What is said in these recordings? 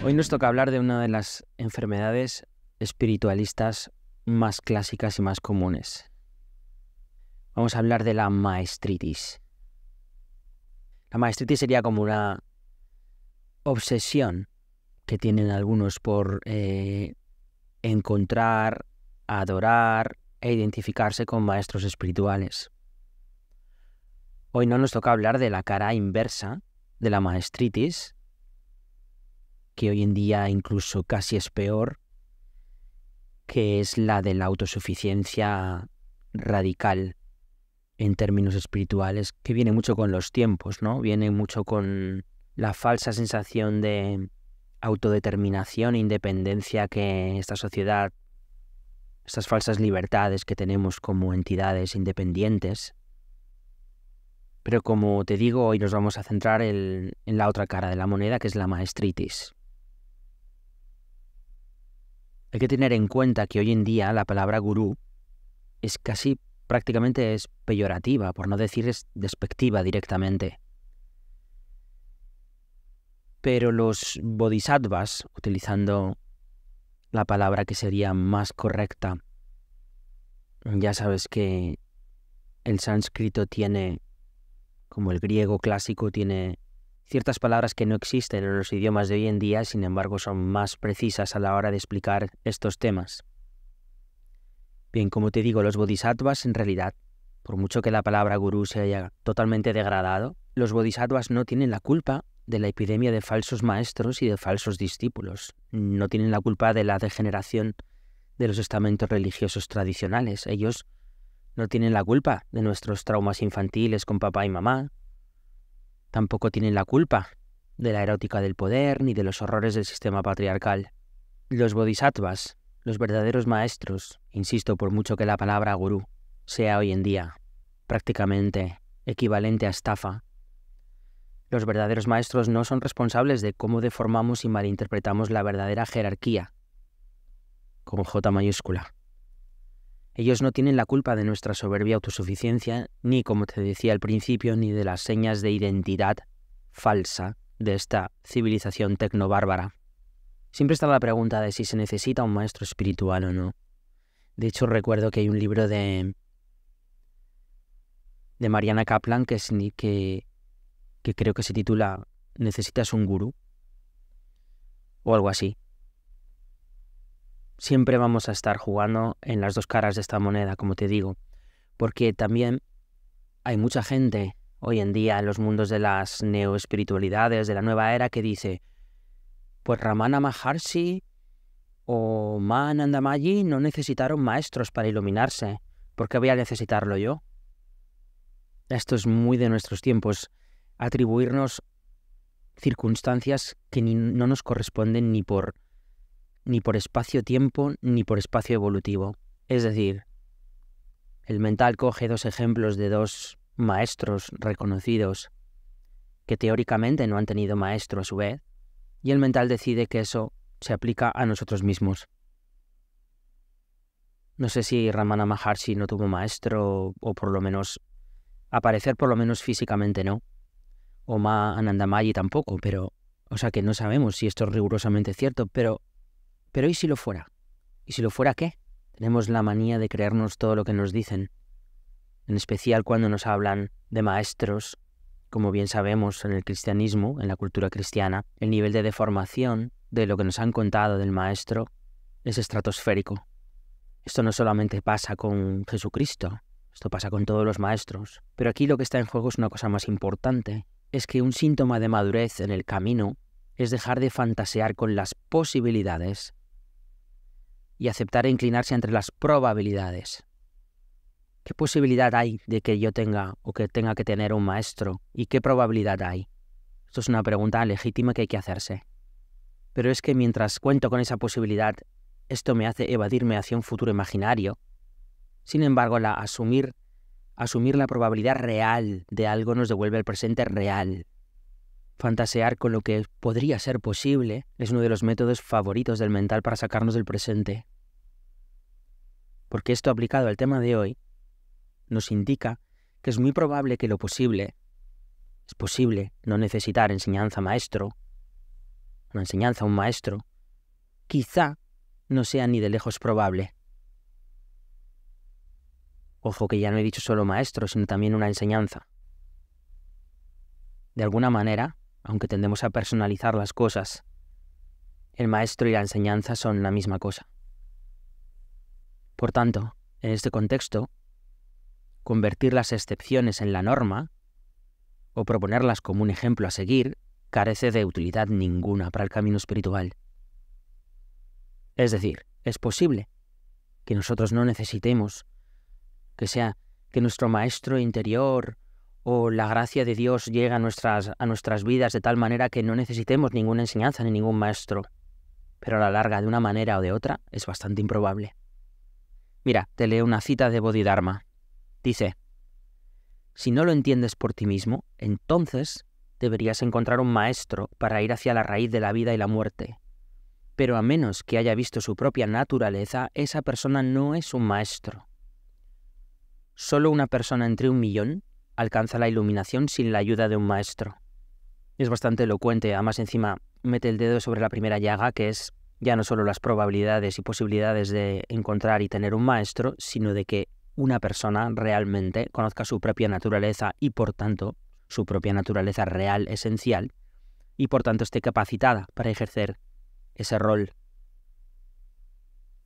Hoy nos toca hablar de una de las enfermedades espiritualistas más clásicas y más comunes. Vamos a hablar de la maestritis. La maestritis sería como una obsesión que tienen algunos por encontrar, adorar e identificarse con maestros espirituales. Hoy no nos toca hablar de la cara inversa de la maestritis, que hoy en día incluso casi es peor, que es la de la autosuficiencia radical en términos espirituales, que viene mucho con los tiempos, ¿no? Viene mucho con la falsa sensación de autodeterminación e independencia que esta sociedad, estas falsas libertades que tenemos como entidades independientes. Pero como te digo, hoy nos vamos a centrar en la otra cara de la moneda, que es la maestritis. Hay que tener en cuenta que hoy en día la palabra gurú es prácticamente es peyorativa, por no decir es despectiva directamente. Pero los bodhisattvas, utilizando la palabra que sería más correcta, ya sabes que el sánscrito tiene, como el griego clásico, tiene ciertas palabras que no existen en los idiomas de hoy en día, sin embargo son más precisas a la hora de explicar estos temas. Bien, como te digo, los bodhisattvas en realidad, por mucho que la palabra gurú se haya totalmente degradado, los bodhisattvas no tienen la culpa de la epidemia de falsos maestros y de falsos discípulos. No tienen la culpa de la degeneración de los estamentos religiosos tradicionales. Ellos no tienen la culpa de nuestros traumas infantiles con papá y mamá. Tampoco tienen la culpa de la erótica del poder ni de los horrores del sistema patriarcal. Los bodhisattvas, los verdaderos maestros, insisto, por mucho que la palabra gurú sea hoy en día prácticamente equivalente a estafa, los verdaderos maestros no son responsables de cómo deformamos y malinterpretamos la verdadera jerarquía, con J mayúscula. Ellos no tienen la culpa de nuestra soberbia autosuficiencia, ni, como te decía al principio, ni de las señas de identidad falsa de esta civilización tecnobárbara. Siempre está la pregunta de si se necesita un maestro espiritual o no. De hecho, recuerdo que hay un libro de Mariana Kaplan que creo que se titula ¿Necesitas un gurú? O algo así. Siempre vamos a estar jugando en las dos caras de esta moneda, como te digo, porque también hay mucha gente hoy en día en los mundos de las neoespiritualidades, de la nueva era, que dice, pues Ramana Maharshi o Ananda Mayi no necesitaron maestros para iluminarse, ¿por qué voy a necesitarlo yo? Esto es muy de nuestros tiempos, atribuirnos circunstancias que no nos corresponden ni por espacio-tiempo ni por espacio evolutivo. Es decir, el mental coge dos ejemplos de dos maestros reconocidos que teóricamente no han tenido maestro a su vez, y el mental decide que eso se aplica a nosotros mismos. No sé si Ramana Maharshi no tuvo maestro, o por lo menos aparecer por lo menos físicamente no, o Ananda Mayi tampoco, o sea que no sabemos si esto es rigurosamente cierto, pero ¿y si lo fuera? ¿Y si lo fuera qué? Tenemos la manía de creernos todo lo que nos dicen, en especial cuando nos hablan de maestros. Como bien sabemos, en el cristianismo, en la cultura cristiana, el nivel de deformación de lo que nos han contado del maestro es estratosférico. Esto no solamente pasa con Jesucristo, esto pasa con todos los maestros. Pero aquí lo que está en juego es una cosa más importante. Es que un síntoma de madurez en el camino es dejar de fantasear con las posibilidades y aceptar e inclinarse entre las probabilidades. ¿Qué posibilidad hay de que yo tenga o que tenga que tener un maestro? ¿Y qué probabilidad hay? Esto es una pregunta legítima que hay que hacerse. Pero es que mientras cuento con esa posibilidad, esto me hace evadirme hacia un futuro imaginario. Sin embargo, asumir la probabilidad real de algo nos devuelve al presente real. Fantasear con lo que podría ser posible es uno de los métodos favoritos del mental para sacarnos del presente. Porque esto, aplicado al tema de hoy, nos indica que es muy probable que lo posible, es posible no necesitar enseñanza maestro, una enseñanza, un maestro, quizá no sea ni de lejos probable. Ojo que ya no he dicho solo maestro, sino también una enseñanza. De alguna manera, aunque tendemos a personalizar las cosas, el maestro y la enseñanza son la misma cosa. Por tanto, en este contexto, convertir las excepciones en la norma o proponerlas como un ejemplo a seguir carece de utilidad ninguna para el camino espiritual. Es decir, es posible que nosotros no necesitemos que nuestro maestro interior o la gracia de Dios llegue a nuestras vidas de tal manera que no necesitemos ninguna enseñanza ni ningún maestro. Pero a la larga, de una manera o de otra, es bastante improbable. Mira, te leo una cita de Bodhidharma. Dice: si no lo entiendes por ti mismo, entonces deberías encontrar un maestro para ir hacia la raíz de la vida y la muerte. Pero a menos que haya visto su propia naturaleza, esa persona no es un maestro. Solo una persona entre 1.000.000 alcanza la iluminación sin la ayuda de un maestro. Es bastante elocuente, además encima mete el dedo sobre la primera llaga, que es ya no solo las probabilidades y posibilidades de encontrar y tener un maestro, sino de que una persona realmente conozca su propia naturaleza y, por tanto, su propia naturaleza real, esencial, y por tanto esté capacitada para ejercer ese rol.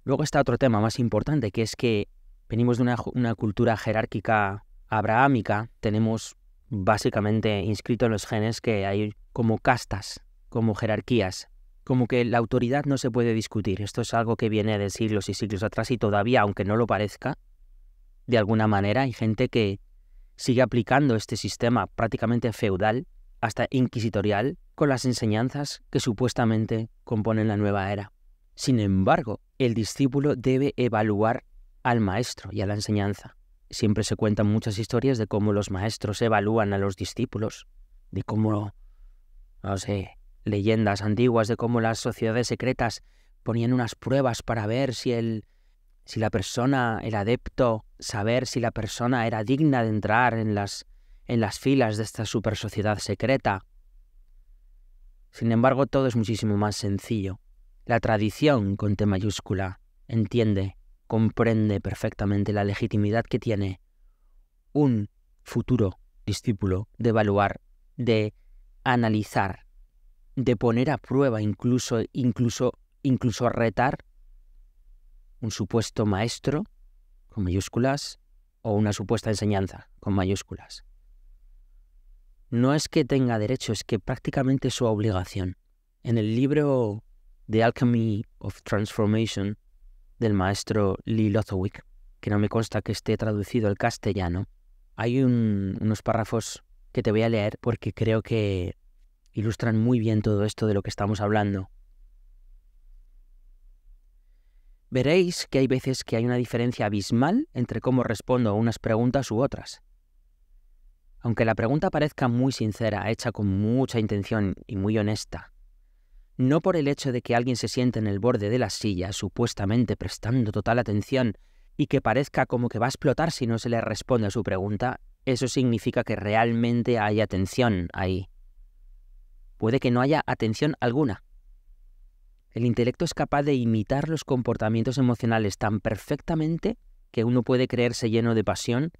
Luego está otro tema más importante, que es que venimos de una cultura jerárquica abrahámica. Tenemos básicamente inscrito en los genes que hay como castas, como jerarquías, como que la autoridad no se puede discutir. Esto es algo que viene de siglos y siglos atrás y todavía, aunque no lo parezca, de alguna manera hay gente que sigue aplicando este sistema prácticamente feudal, hasta inquisitorial, con las enseñanzas que supuestamente componen la nueva era. Sin embargo, el discípulo debe evaluar al maestro y a la enseñanza. Siempre se cuentan muchas historias de cómo los maestros evalúan a los discípulos, de cómo, no sé, leyendas antiguas de cómo las sociedades secretas ponían unas pruebas para ver si la persona, el adepto, saber si la persona era digna de entrar en las filas de esta super sociedad secreta. Sin embargo, todo es muchísimo más sencillo. La tradición, con T mayúscula, entiende, comprende perfectamente la legitimidad que tiene un futuro discípulo de evaluar, de analizar, de poner a prueba, incluso retar un supuesto maestro, con mayúsculas, o una supuesta enseñanza, con mayúsculas. No es que tenga derecho, es que prácticamente es su obligación. En el libro The Alchemy of Transformation del maestro Lee Lothowicz, que no me consta que esté traducido al castellano, hay unos párrafos que te voy a leer porque creo que ilustran muy bien todo esto de lo que estamos hablando. Veréis que hay veces que hay una diferencia abismal entre cómo respondo a unas preguntas u otras. Aunque la pregunta parezca muy sincera, hecha con mucha intención y muy honesta, no por el hecho de que alguien se siente en el borde de la silla, supuestamente prestando total atención, y que parezca como que va a explotar si no se le responde a su pregunta, eso significa que realmente hay atención ahí. Puede que no haya atención alguna. El intelecto es capaz de imitar los comportamientos emocionales tan perfectamente que uno puede creerse lleno de pasión,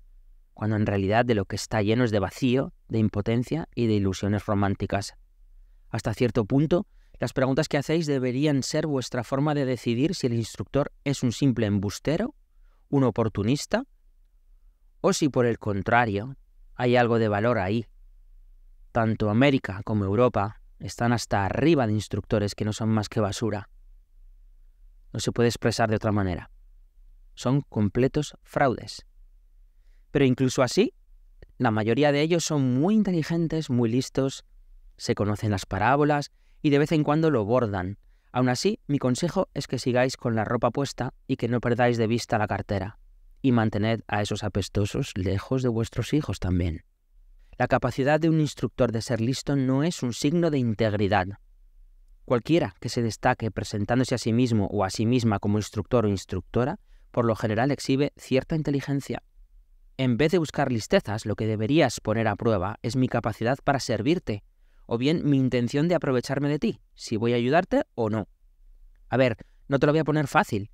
cuando en realidad de lo que está lleno es de vacío, de impotencia y de ilusiones románticas. Hasta cierto punto, las preguntas que hacéis deberían ser vuestra forma de decidir si el instructor es un simple embustero, un oportunista, o si por el contrario hay algo de valor ahí. Tanto América como Europa están hasta arriba de instructores que no son más que basura. No se puede expresar de otra manera. Son completos fraudes. Pero incluso así, la mayoría de ellos son muy inteligentes, muy listos, se conocen las parábolas y de vez en cuando lo bordan. Aún así, mi consejo es que sigáis con la ropa puesta y que no perdáis de vista la cartera. Y mantened a esos apestosos lejos de vuestros hijos también. La capacidad de un instructor de ser listo no es un signo de integridad. Cualquiera que se destaque presentándose a sí mismo o a sí misma como instructor o instructora, por lo general exhibe cierta inteligencia. En vez de buscar listezas, lo que deberías poner a prueba es mi capacidad para servirte, o bien mi intención de aprovecharme de ti, si voy a ayudarte o no. A ver, no te lo voy a poner fácil.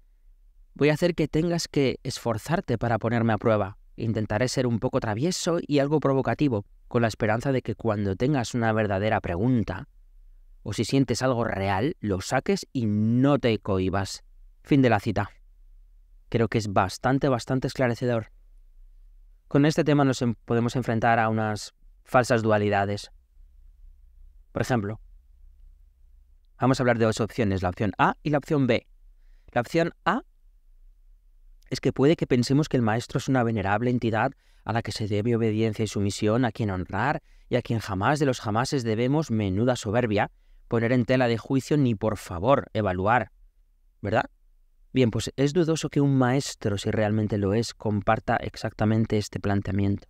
Voy a hacer que tengas que esforzarte para ponerme a prueba. Intentaré ser un poco travieso y algo provocativo, con la esperanza de que cuando tengas una verdadera pregunta, o si sientes algo real, lo saques y no te cohibas. Fin de la cita. Creo que es bastante esclarecedor. Con este tema nos podemos enfrentar a unas falsas dualidades. Por ejemplo, vamos a hablar de dos opciones, la opción A y la opción B. La opción A es que puede que pensemos que el maestro es una venerable entidad a la que se debe obediencia y sumisión, a quien honrar y a quien jamás de los jamases debemos, menuda soberbia, poner en tela de juicio ni por favor evaluar, ¿verdad? Bien, pues es dudoso que un maestro, si realmente lo es, comparta exactamente este planteamiento.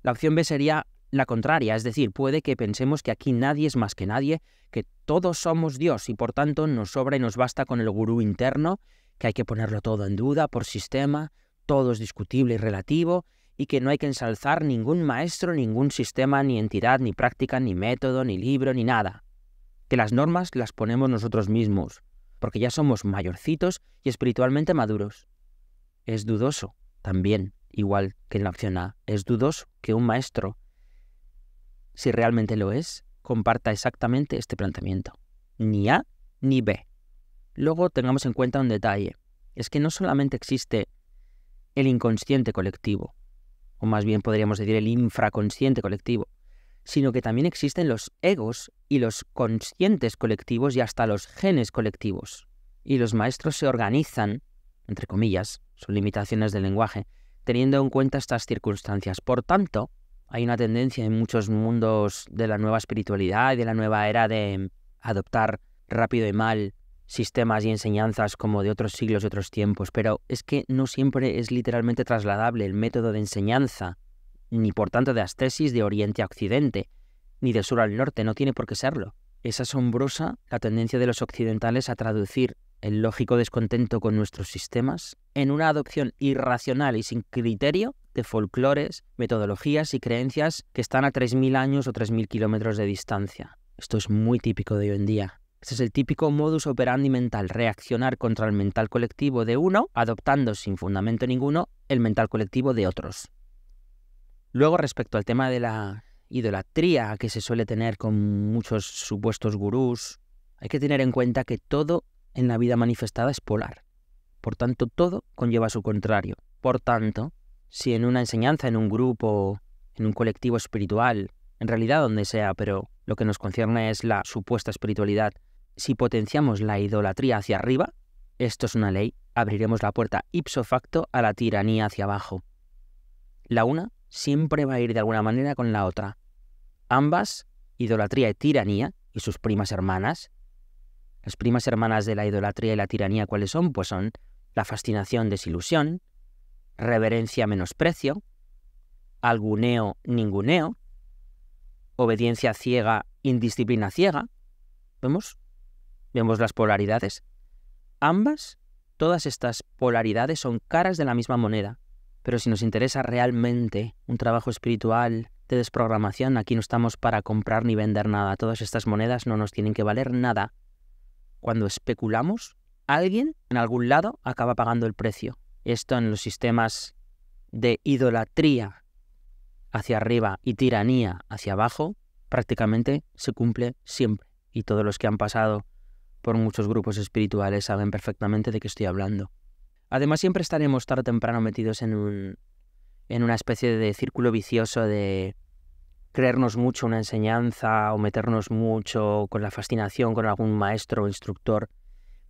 La opción B sería la contraria, es decir, puede que pensemos que aquí nadie es más que nadie, que todos somos Dios y por tanto nos sobra y nos basta con el gurú interno, que hay que ponerlo todo en duda por sistema, todo es discutible y relativo, y que no hay que ensalzar ningún maestro, ningún sistema, ni entidad, ni práctica, ni método, ni libro, ni nada. Que las normas las ponemos nosotros mismos, porque ya somos mayorcitos y espiritualmente maduros. Es dudoso, también, igual que en la opción A, es dudoso que un maestro, si realmente lo es, comparta exactamente este planteamiento. Ni A ni B. Luego tengamos en cuenta un detalle, es que no solamente existe el inconsciente colectivo, o más bien podríamos decir el infraconsciente colectivo, sino que también existen los egos y los conscientes colectivos y hasta los genes colectivos. Y los maestros se organizan, entre comillas, son limitaciones del lenguaje, teniendo en cuenta estas circunstancias. Por tanto, hay una tendencia en muchos mundos de la nueva espiritualidad y de la nueva era de adoptar rápido y mal sistemas y enseñanzas como de otros siglos y otros tiempos, pero es que no siempre es literalmente trasladable el método de enseñanza, ni por tanto de ascesis de oriente a occidente, ni de sur al norte, no tiene por qué serlo. Es asombrosa la tendencia de los occidentales a traducir el lógico descontento con nuestros sistemas en una adopción irracional y sin criterio de folclores, metodologías y creencias que están a 3.000 años o 3.000 kilómetros de distancia. Esto es muy típico de hoy en día. Este es el típico modus operandi mental, reaccionar contra el mental colectivo de uno, adoptando sin fundamento ninguno el mental colectivo de otros. Luego, respecto al tema de la idolatría que se suele tener con muchos supuestos gurús, hay que tener en cuenta que todo en la vida manifestada es polar. Por tanto, todo conlleva su contrario. Por tanto, si en una enseñanza, en un grupo, en un colectivo espiritual, en realidad donde sea, pero lo que nos concierne es la supuesta espiritualidad, si potenciamos la idolatría hacia arriba, esto es una ley, abriremos la puerta ipso facto a la tiranía hacia abajo. La una siempre va a ir de alguna manera con la otra. Ambas, idolatría y tiranía, y sus primas hermanas. Las primas hermanas de la idolatría y la tiranía, ¿cuáles son? Pues son la fascinación, desilusión, reverencia, menosprecio, alguneo, ninguneo, obediencia ciega, indisciplina ciega. ¿Vemos? Vemos las polaridades. Ambas, todas estas polaridades son caras de la misma moneda. Pero si nos interesa realmente un trabajo espiritual de desprogramación, aquí no estamos para comprar ni vender nada. Todas estas monedas no nos tienen que valer nada. Cuando especulamos, alguien en algún lado acaba pagando el precio. Esto en los sistemas de idolatría hacia arriba y tiranía hacia abajo, prácticamente se cumple siempre. Y todos los que han pasado por muchos grupos espirituales saben perfectamente de qué estoy hablando. Además, siempre estaremos tarde o temprano metidos en una especie de círculo vicioso de creernos mucho una enseñanza o meternos mucho con la fascinación con algún maestro o instructor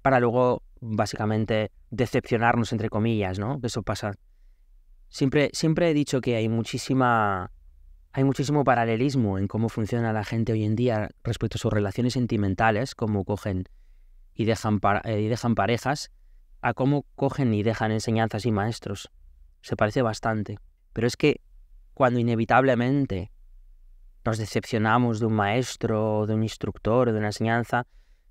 para luego, básicamente, decepcionarnos, entre comillas, ¿no? Eso pasa. Siempre he dicho que hay muchísimo paralelismo en cómo funciona la gente hoy en día respecto a sus relaciones sentimentales, cómo cogen y dejan parejas, a cómo cogen y dejan enseñanzas y maestros. Se parece bastante. Pero es que cuando inevitablemente nos decepcionamos de un maestro, de un instructor o de una enseñanza,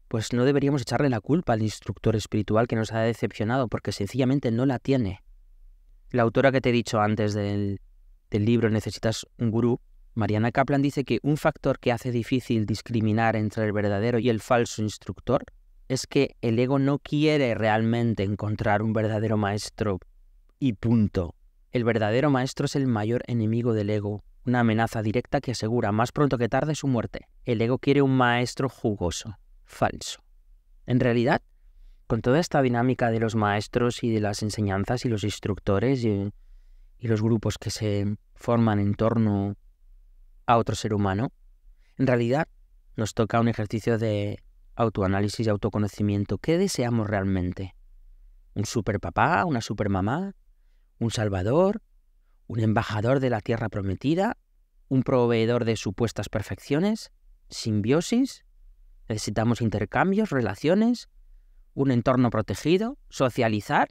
pues no deberíamos echarle la culpa al instructor espiritual que nos ha decepcionado, porque sencillamente no la tiene. La autora que te he dicho antes del libro Necesitas un gurú, Mariana Kaplan dice que un factor que hace difícil discriminar entre el verdadero y el falso instructor es que el ego no quiere realmente encontrar un verdadero maestro y punto. El verdadero maestro es el mayor enemigo del ego, una amenaza directa que asegura más pronto que tarde su muerte. El ego quiere un maestro jugoso, falso. En realidad, con toda esta dinámica de los maestros y de las enseñanzas y los instructores y los grupos que se forman en torno a otro ser humano, en realidad nos toca un ejercicio de autoanálisis y autoconocimiento. ¿Qué deseamos realmente? ¿Un superpapá? ¿Una supermamá? ¿Un salvador? ¿Un embajador de la tierra prometida? ¿Un proveedor de supuestas perfecciones? ¿Simbiosis? ¿Necesitamos intercambios, relaciones? ¿Un entorno protegido? ¿Socializar?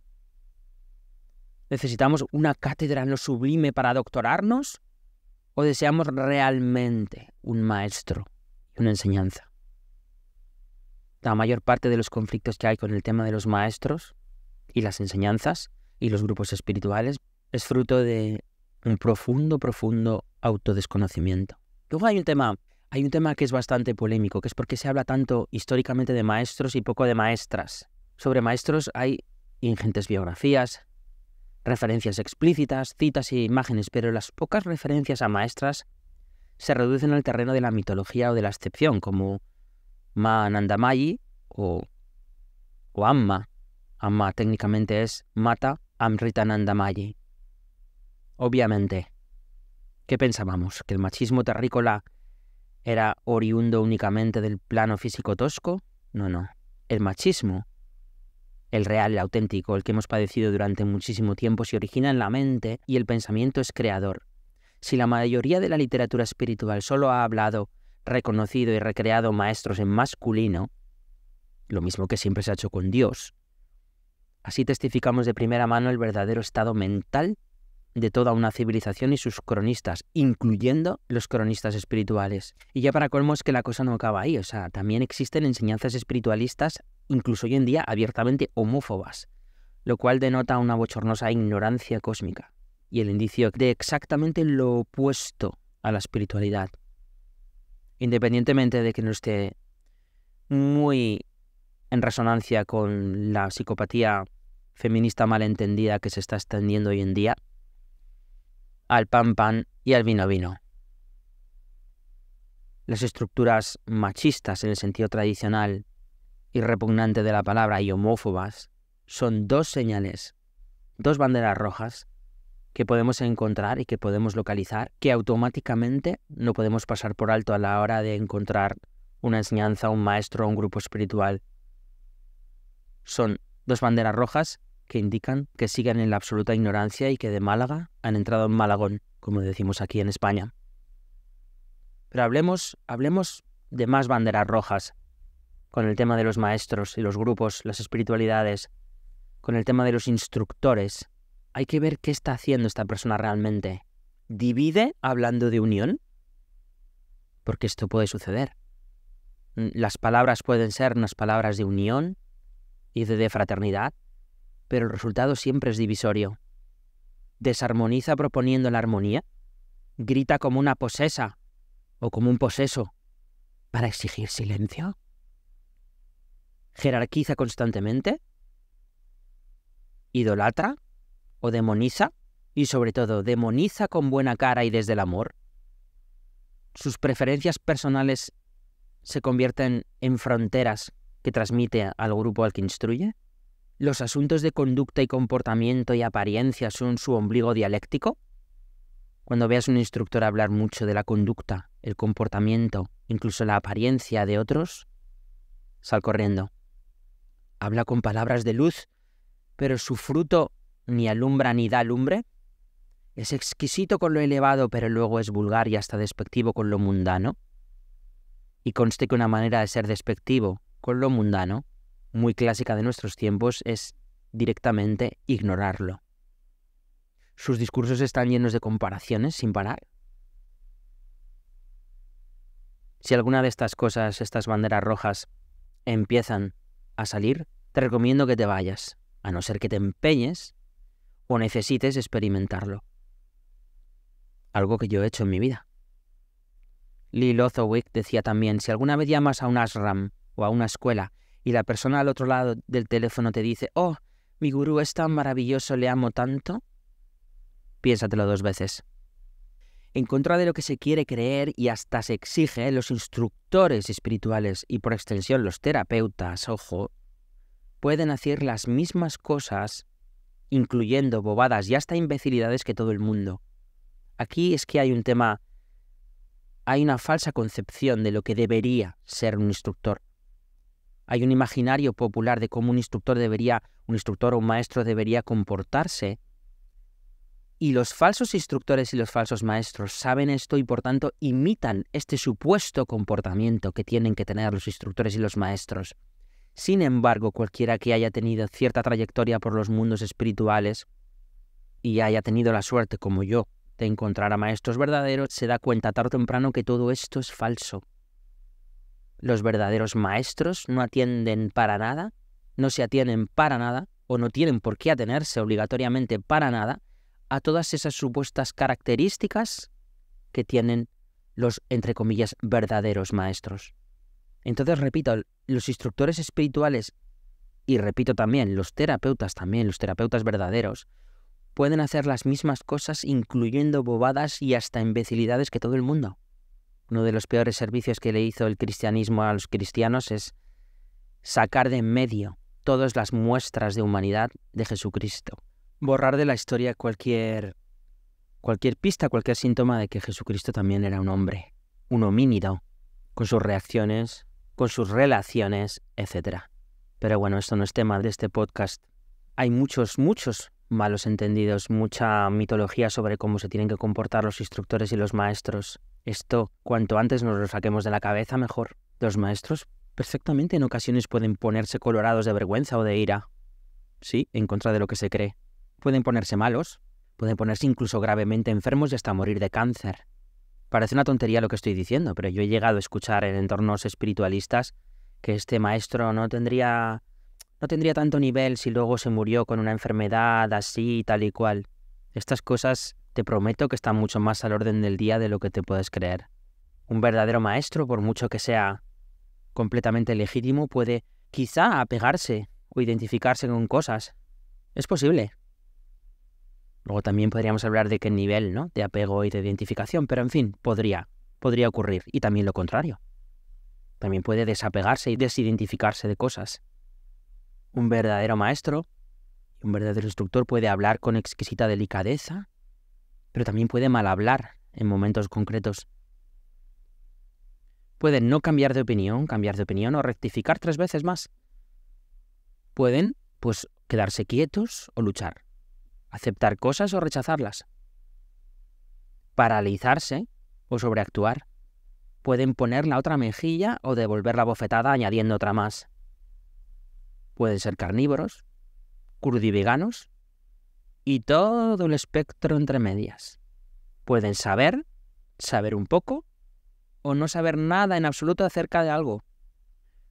¿Necesitamos una cátedra en lo sublime para doctorarnos? ¿O deseamos realmente un maestro y una enseñanza? La mayor parte de los conflictos que hay con el tema de los maestros y las enseñanzas y los grupos espirituales es fruto de un profundo autodesconocimiento. Luego hay un tema que es bastante polémico, que es porque se habla tanto históricamente de maestros y poco de maestras. Sobre maestros hay ingentes biografías, referencias explícitas, citas e imágenes, pero las pocas referencias a maestras se reducen al terreno de la mitología o de la excepción, como Ma Anandamayi o Amma. Amma técnicamente es Mata Amritanandamayi. Obviamente, ¿qué pensábamos? ¿Que el machismo terrícola era oriundo únicamente del plano físico tosco? No. El machismo, el real, el auténtico, el que hemos padecido durante muchísimo tiempo, se origina en la mente y el pensamiento es creador. Si la mayoría de la literatura espiritual solo ha hablado, reconocido y recreado maestros en masculino, lo mismo que siempre se ha hecho con Dios, así testificamos de primera mano el verdadero estado mental de toda una civilización y sus cronistas, incluyendo los cronistas espirituales. Y ya para colmo es que la cosa no acaba ahí, también existen enseñanzas espiritualistas, incluso hoy en día abiertamente homófobas, lo cual denota una bochornosa ignorancia cósmica y el indicio de exactamente lo opuesto a la espiritualidad. Independientemente de que no esté muy en resonancia con la psicopatía feminista malentendida que se está extendiendo hoy en día, al pan y al vino. Las estructuras machistas en el sentido tradicional y repugnante de la palabra y homófobas son dos señales, dos banderas rojas que podemos encontrar y que podemos localizar, que automáticamente no podemos pasar por alto a la hora de encontrar una enseñanza, un maestro o un grupo espiritual. Son dos banderas rojas que indican que siguen en la absoluta ignorancia y que de Málaga han entrado en Malagón, como decimos aquí en España. Pero hablemos de más banderas rojas, con el tema de los maestros y los grupos, las espiritualidades, con el tema de los instructores. Hay que ver qué está haciendo esta persona realmente. ¿Divide hablando de unión? Porque esto puede suceder. Las palabras pueden ser unas palabras de unión y de fraternidad, pero el resultado siempre es divisorio. Desarmoniza proponiendo la armonía, grita como una posesa o como un poseso para exigir silencio, jerarquiza constantemente, idolatra o demoniza, y sobre todo demoniza con buena cara y desde el amor. Sus preferencias personales se convierten en fronteras que transmite al grupo al que instruye. ¿Los asuntos de conducta y comportamiento y apariencia son su ombligo dialéctico? Cuando veas a un instructor hablar mucho de la conducta, el comportamiento, incluso la apariencia de otros, sal corriendo. Habla con palabras de luz, pero su fruto ni alumbra ni da lumbre. Es exquisito con lo elevado, pero luego es vulgar y hasta despectivo con lo mundano. Y conste que una manera de ser despectivo con lo mundano, muy clásica de nuestros tiempos, es directamente ignorarlo. Sus discursos están llenos de comparaciones sin parar. Si alguna de estas cosas, estas banderas rojas, empiezan a salir, te recomiendo que te vayas, a no ser que te empeñes o necesites experimentarlo. Algo que yo he hecho en mi vida. Lee Lozowick decía también, si alguna vez llamas a un ashram o a una escuela y la persona al otro lado del teléfono te dice, oh, mi gurú es tan maravilloso, le amo tanto, piénsatelo 2 veces. En contra de lo que se quiere creer y hasta se exige, los instructores espirituales y por extensión los terapeutas, ojo, pueden hacer las mismas cosas, incluyendo bobadas y hasta imbecilidades que todo el mundo. Aquí es que hay un tema, hay una falsa concepción de lo que debería ser un instructor. Hay un imaginario popular de cómo un instructor o un maestro debería comportarse. Y los falsos instructores y los falsos maestros saben esto y por tanto imitan este supuesto comportamiento que tienen que tener los instructores y los maestros. Sin embargo, cualquiera que haya tenido cierta trayectoria por los mundos espirituales y haya tenido la suerte, como yo, de encontrar a maestros verdaderos, se da cuenta tarde o temprano que todo esto es falso. Los verdaderos maestros no atienden para nada, no se atienen para nada, o no tienen por qué atenerse obligatoriamente para nada, a todas esas supuestas características que tienen los, entre comillas, verdaderos maestros. Entonces, repito, los instructores espirituales, y repito también, los terapeutas verdaderos, pueden hacer las mismas cosas incluyendo bobadas y hasta imbecilidades que todo el mundo. Uno de los peores servicios que le hizo el cristianismo a los cristianos es sacar de en medio todas las muestras de humanidad de Jesucristo. Borrar de la historia cualquier pista, cualquier síntoma de que Jesucristo también era un hombre, un homínido, con sus reacciones, con sus relaciones, etc. Pero bueno, esto no es tema de este podcast. Hay muchos malos entendidos, mucha mitología sobre cómo se tienen que comportar los instructores y los maestros. Esto, cuanto antes nos lo saquemos de la cabeza, mejor. Los maestros perfectamente en ocasiones pueden ponerse colorados de vergüenza o de ira. Sí, en contra de lo que se cree. Pueden ponerse malos, pueden ponerse incluso gravemente enfermos y hasta morir de cáncer. Parece una tontería lo que estoy diciendo, pero yo he llegado a escuchar en entornos espiritualistas que este maestro no tendría tanto nivel si luego se murió con una enfermedad así, tal y cual. Estas cosas te prometo que están mucho más al orden del día de lo que te puedes creer. Un verdadero maestro, por mucho que sea completamente legítimo, puede quizá apegarse o identificarse con cosas. Es posible. Luego también podríamos hablar de qué nivel, ¿no?, de apego y de identificación, pero en fin, podría ocurrir. Y también lo contrario. También puede desapegarse y desidentificarse de cosas. Un verdadero maestro y un verdadero instructor puede hablar con exquisita delicadeza, pero también puede mal hablar en momentos concretos. Pueden no cambiar de opinión o rectificar 3 veces más. Pueden, pues, quedarse quietos o luchar. Aceptar cosas o rechazarlas. Paralizarse o sobreactuar. Pueden poner la otra mejilla o devolver la bofetada añadiendo otra más. Pueden ser carnívoros, crudiveganos y todo el espectro entre medias. Pueden saber un poco o no saber nada en absoluto acerca de algo.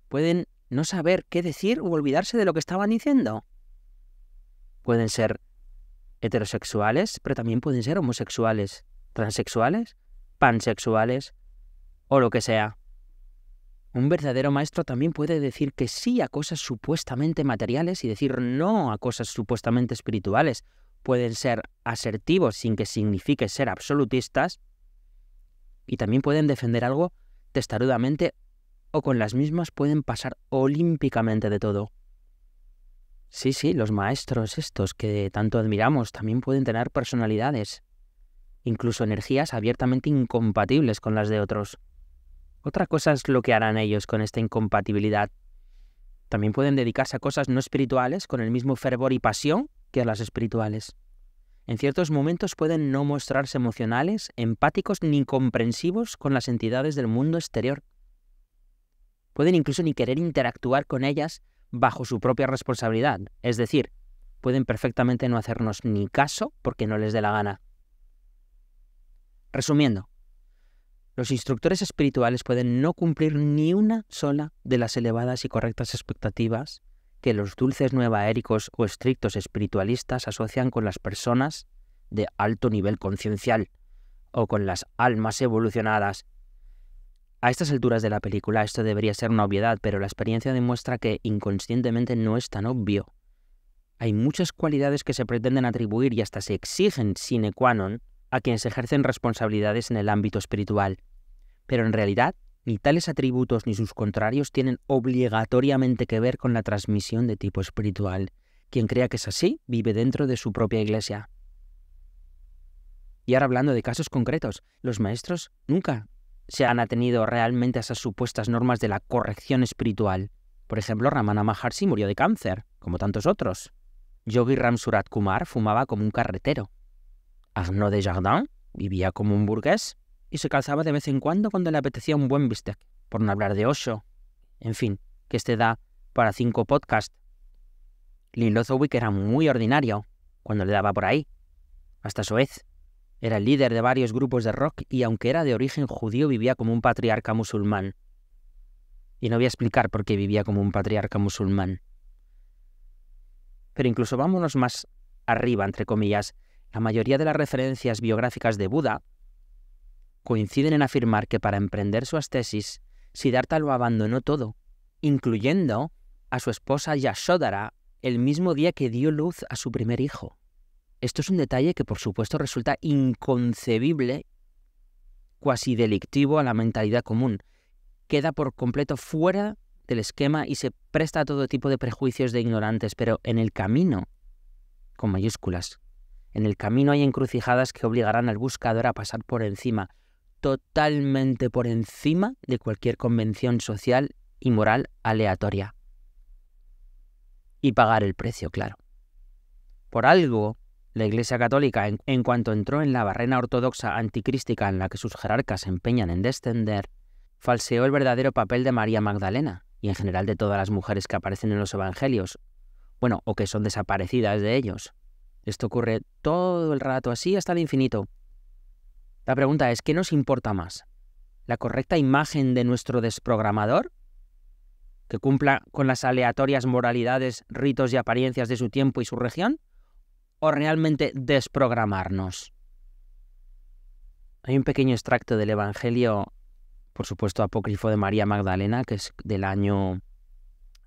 Pueden no saber qué decir o olvidarse de lo que estaban diciendo. Pueden ser heterosexuales, pero también pueden ser homosexuales, transexuales, pansexuales o lo que sea. Un verdadero maestro también puede decir que sí a cosas supuestamente materiales y decir no a cosas supuestamente espirituales. Pueden ser asertivos sin que signifique ser absolutistas y también pueden defender algo testarudamente o con las mismas pueden pasar olímpicamente de todo. Sí, los maestros estos que tanto admiramos también pueden tener personalidades, incluso energías abiertamente incompatibles con las de otros. Otra cosa es lo que harán ellos con esta incompatibilidad. También pueden dedicarse a cosas no espirituales con el mismo fervor y pasión que a las espirituales. En ciertos momentos pueden no mostrarse emocionales, empáticos ni comprensivos con las entidades del mundo exterior. Pueden incluso ni querer interactuar con ellas bajo su propia responsabilidad, es decir, pueden perfectamente no hacernos ni caso porque no les dé la gana. Resumiendo, los instructores espirituales pueden no cumplir ni una sola de las elevadas y correctas expectativas que los dulces nuevaéricos o estrictos espiritualistas asocian con las personas de alto nivel conciencial o con las almas evolucionadas. A estas alturas de la película esto debería ser una obviedad, pero la experiencia demuestra que inconscientemente no es tan obvio. Hay muchas cualidades que se pretenden atribuir y hasta se exigen sine qua non a quienes ejercen responsabilidades en el ámbito espiritual. Pero en realidad, ni tales atributos ni sus contrarios tienen obligatoriamente que ver con la transmisión de tipo espiritual. Quien crea que es así, vive dentro de su propia iglesia. Y ahora hablando de casos concretos, los maestros nunca se han atenido realmente a esas supuestas normas de la corrección espiritual. Por ejemplo, Ramana Maharshi murió de cáncer, como tantos otros. Yogi Ram Surat Kumar fumaba como un carretero. Arnaud Desjardins vivía como un burgués y se calzaba de vez en cuando le apetecía un buen bistec, por no hablar de Osho. En fin, que este da para 5 podcasts. Lin Lozowick era muy ordinario cuando le daba por ahí. Hasta soez. Era el líder de varios grupos de rock y aunque era de origen judío vivía como un patriarca musulmán. Y no voy a explicar por qué vivía como un patriarca musulmán. Pero incluso vámonos más arriba, entre comillas, la mayoría de las referencias biográficas de Buda coinciden en afirmar que para emprender su ascesis, Siddhartha lo abandonó todo, incluyendo a su esposa Yashodhara el mismo día que dio luz a su primer hijo. Esto es un detalle que por supuesto resulta inconcebible, cuasi delictivo a la mentalidad común. Queda por completo fuera del esquema y se presta a todo tipo de prejuicios de ignorantes, pero en el camino, con mayúsculas, en el camino hay encrucijadas que obligarán al buscador a pasar por encima, totalmente por encima de cualquier convención social y moral aleatoria. Y pagar el precio, claro. Por algo, la Iglesia Católica, en cuanto entró en la barrena ortodoxa anticrística en la que sus jerarcas se empeñan en descender, falseó el verdadero papel de María Magdalena y en general de todas las mujeres que aparecen en los evangelios, bueno, o que son desaparecidas de ellos. Esto ocurre todo el rato así hasta el infinito. La pregunta es, ¿qué nos importa más? ¿La correcta imagen de nuestro desprogramador? ¿Que cumpla con las aleatorias moralidades, ritos y apariencias de su tiempo y su región? ¿O realmente desprogramarnos? Hay un pequeño extracto del Evangelio, por supuesto apócrifo de María Magdalena, que es del año...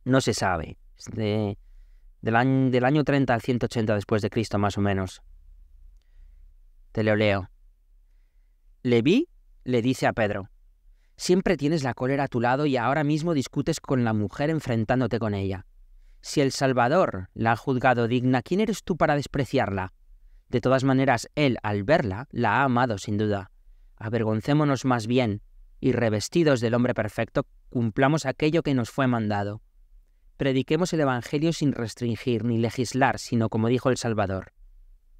no se sabe, es del año 30 al 180 después de Cristo, más o menos. Te lo leo. Leví le dice a Pedro: siempre tienes la cólera a tu lado y ahora mismo discutes con la mujer enfrentándote con ella. Si el Salvador la ha juzgado digna, ¿quién eres tú para despreciarla? De todas maneras, él, al verla, la ha amado sin duda. Avergoncémonos más bien, y revestidos del hombre perfecto, cumplamos aquello que nos fue mandado. Prediquemos el Evangelio sin restringir ni legislar, sino como dijo el Salvador.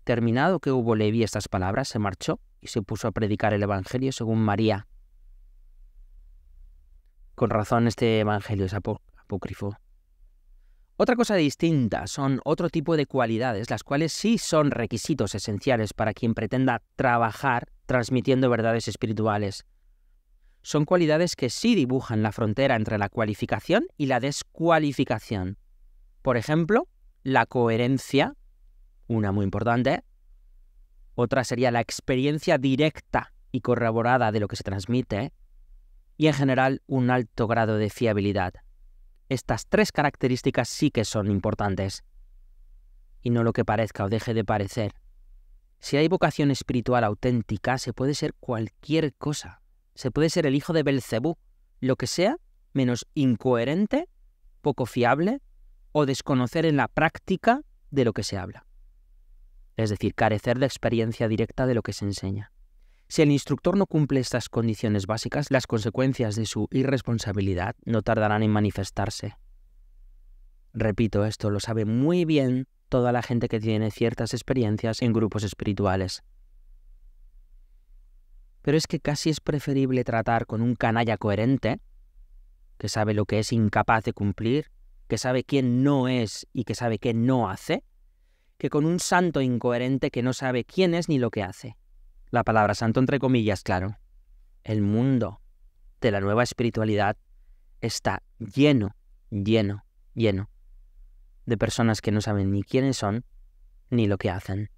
Terminado que hubo Leví estas palabras, se marchó y se puso a predicar el Evangelio según María. Con razón este Evangelio es apócrifo. Otra cosa distinta son otro tipo de cualidades, las cuales sí son requisitos esenciales para quien pretenda trabajar transmitiendo verdades espirituales. Son cualidades que sí dibujan la frontera entre la cualificación y la descualificación. Por ejemplo, la coherencia, una muy importante. Otra sería la experiencia directa y corroborada de lo que se transmite. Y en general, un alto grado de fiabilidad. Estas 3 características sí que son importantes. Y no lo que parezca o deje de parecer. Si hay vocación espiritual auténtica, se puede ser cualquier cosa. Se puede ser el hijo de Belcebú, lo que sea, menos incoherente, poco fiable o desconocer en la práctica de lo que se habla. Es decir, carecer de experiencia directa de lo que se enseña. Si el instructor no cumple estas condiciones básicas, las consecuencias de su irresponsabilidad no tardarán en manifestarse. Repito, esto lo sabe muy bien toda la gente que tiene ciertas experiencias en grupos espirituales. Pero es que casi es preferible tratar con un canalla coherente, que sabe lo que es incapaz de cumplir, que sabe quién no es y que sabe qué no hace, que con un santo incoherente que no sabe quién es ni lo que hace. La palabra santo entre comillas, claro. El mundo de la nueva espiritualidad está lleno de personas que no saben ni quiénes son ni lo que hacen.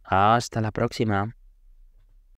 Hasta la próxima.